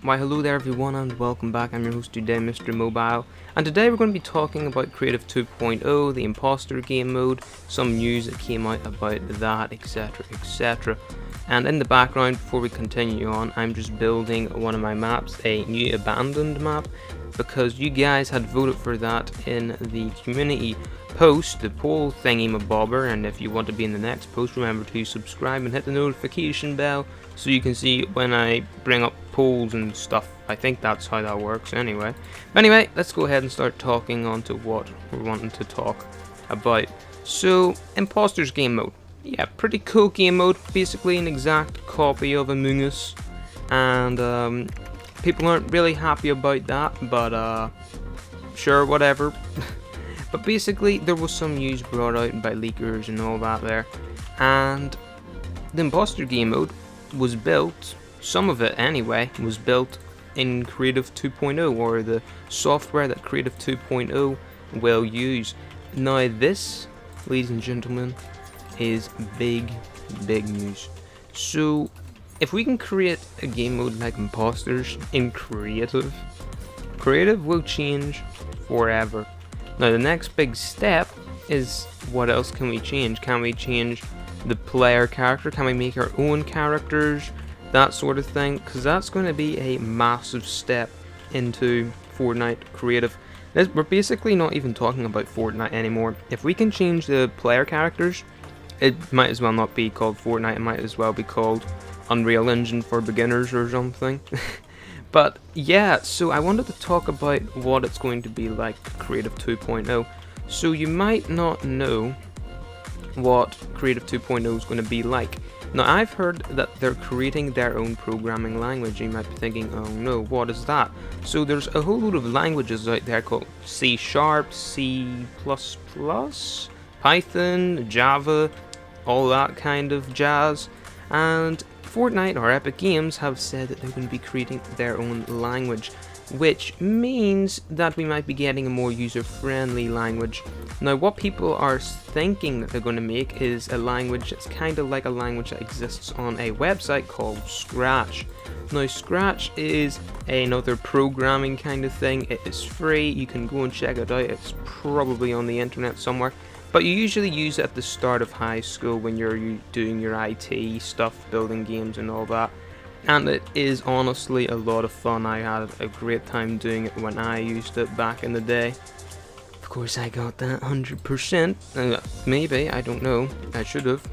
Why hello there everyone and welcome back. I'm your host today, Mr. Mobile, and today we're going to be talking about Creative 2.0, the imposter game mode, some news that came out about that, etc, etc. And in the background, before we continue on, I'm just building one of my maps, a new abandoned map, because you guys had voted for that in the community post, the poll thingy-mabobber, and if you want to be in the next post, remember to subscribe and hit the notification bell so you can see when I bring up polls and stuff. I think that's how that works anyway. But anyway, let's go ahead and start talking on to what we're wanting to talk about. So, Imposters game mode. Yeah, pretty cool game mode, basically an exact copy of Among Us, and people aren't really happy about that, but sure, whatever. But basically, there was some news brought out by leakers and all that there, and the imposter game mode was built, some of it anyway, was built in Creative 2.0, or the software that Creative 2.0 will use. Now this, ladies and gentlemen, is big news. So if we can create a game mode like Imposters in Creative will change forever. Now the next big step is, what else can we change? Can we change the player character? Can we make our own characters? That sort of thing, because that's going to be a massive step into Fortnite Creative. We're basically not even talking about Fortnite anymore. If we can change the player characters, it might as well not be called Fortnite, it might as well be called Unreal Engine for Beginners or something. But yeah, so I wanted to talk about what it's going to be like Creative 2.0. So you might not know what Creative 2.0 is going to be like. Now I've heard that they're creating their own programming language. You might be thinking, oh no, what is that? So there's a whole load of languages out there called C#, C++, Python, Java, all that kind of jazz, and Fortnite or Epic Games have said that they're going to be creating their own language, which means that we might be getting a more user-friendly language. Now what people are thinking that they're going to make is a language that's kind of like a language that exists on a website called Scratch. Now Scratch is another programming kind of thing. It is free, you can go and check it out, it's probably on the internet somewhere. But you usually use it at the start of high school when you're doing your IT stuff, building games and all that. And it is honestly a lot of fun. I had a great time doing it when I used it back in the day. Of course I got that 100%. Maybe, I don't know. I should have,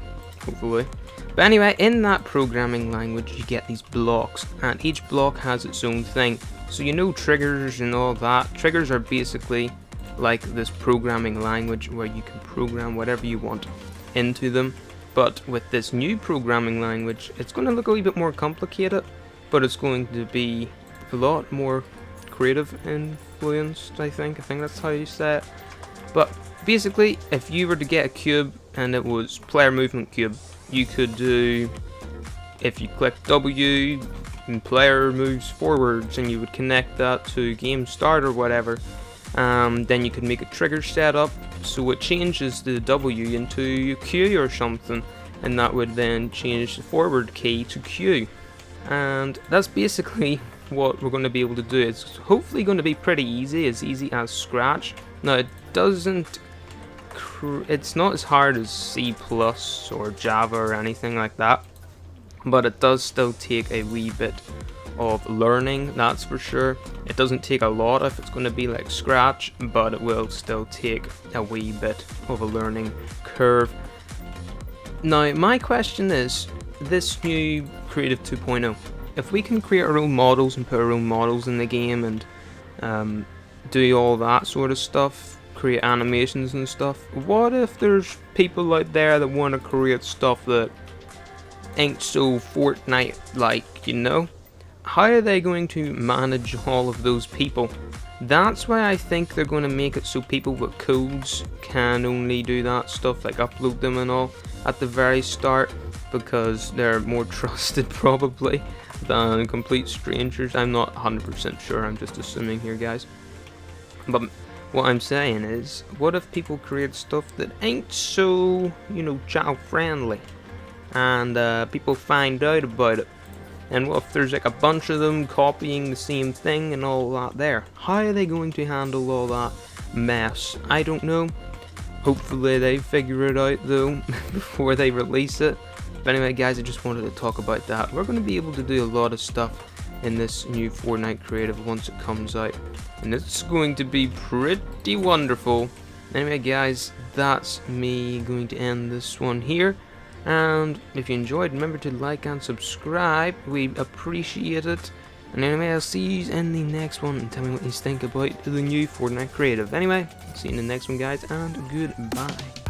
hopefully. But anyway, in that programming language you get these blocks, and each block has its own thing. So you know triggers and all that. Triggers are basically like this programming language where you can program whatever you want into them. But with this new programming language, it's going to look a little bit more complicated, but it's going to be a lot more creative influenced, I think that's how you say it. But basically, if you were to get a cube and it was player movement cube, you could do, if you click W and player moves forwards, and you would connect that to game start or whatever, then you could make a trigger setup so it changes the W into Q or something, and that would then change the forward key to Q. And that's basically what we're going to be able to do. It's hopefully going to be pretty easy, as easy as Scratch. Now it's not as hard as C++ or Java or anything like that, but it does still take a wee bit of learning, that's for sure. It doesn't take a lot if it's going to be like Scratch, but it will still take a wee bit of a learning curve. Now my question is, this new Creative 2.0, if we can create our own models and put our own models in the game and do all that sort of stuff, create animations and stuff, what if there's people out there that want to create stuff that ain't so Fortnite like, you know? How are they going to manage all of those people? That's why I think they're going to make it so people with codes can only do that stuff, like upload them and all at the very start, because they're more trusted probably than complete strangers. I'm not 100% sure, I'm just assuming here, guys. But what I'm saying is, what if people create stuff that ain't so, child friendly, and people find out about it? And what if there's like a bunch of them copying the same thing and all that there? How are they going to handle all that mess? I don't know. Hopefully they figure it out though before they release it. But anyway guys, I just wanted to talk about that. We're going to be able to do a lot of stuff in this new Fortnite creative once it comes out, and it's going to be pretty wonderful. Anyway guys, that's me going to end this one here, and if you enjoyed, remember to like and subscribe. We appreciate it. And anyway, I'll see you in the next one, and tell me what you think about the new Fortnite creative. Anyway, see you in the next one guys, and goodbye.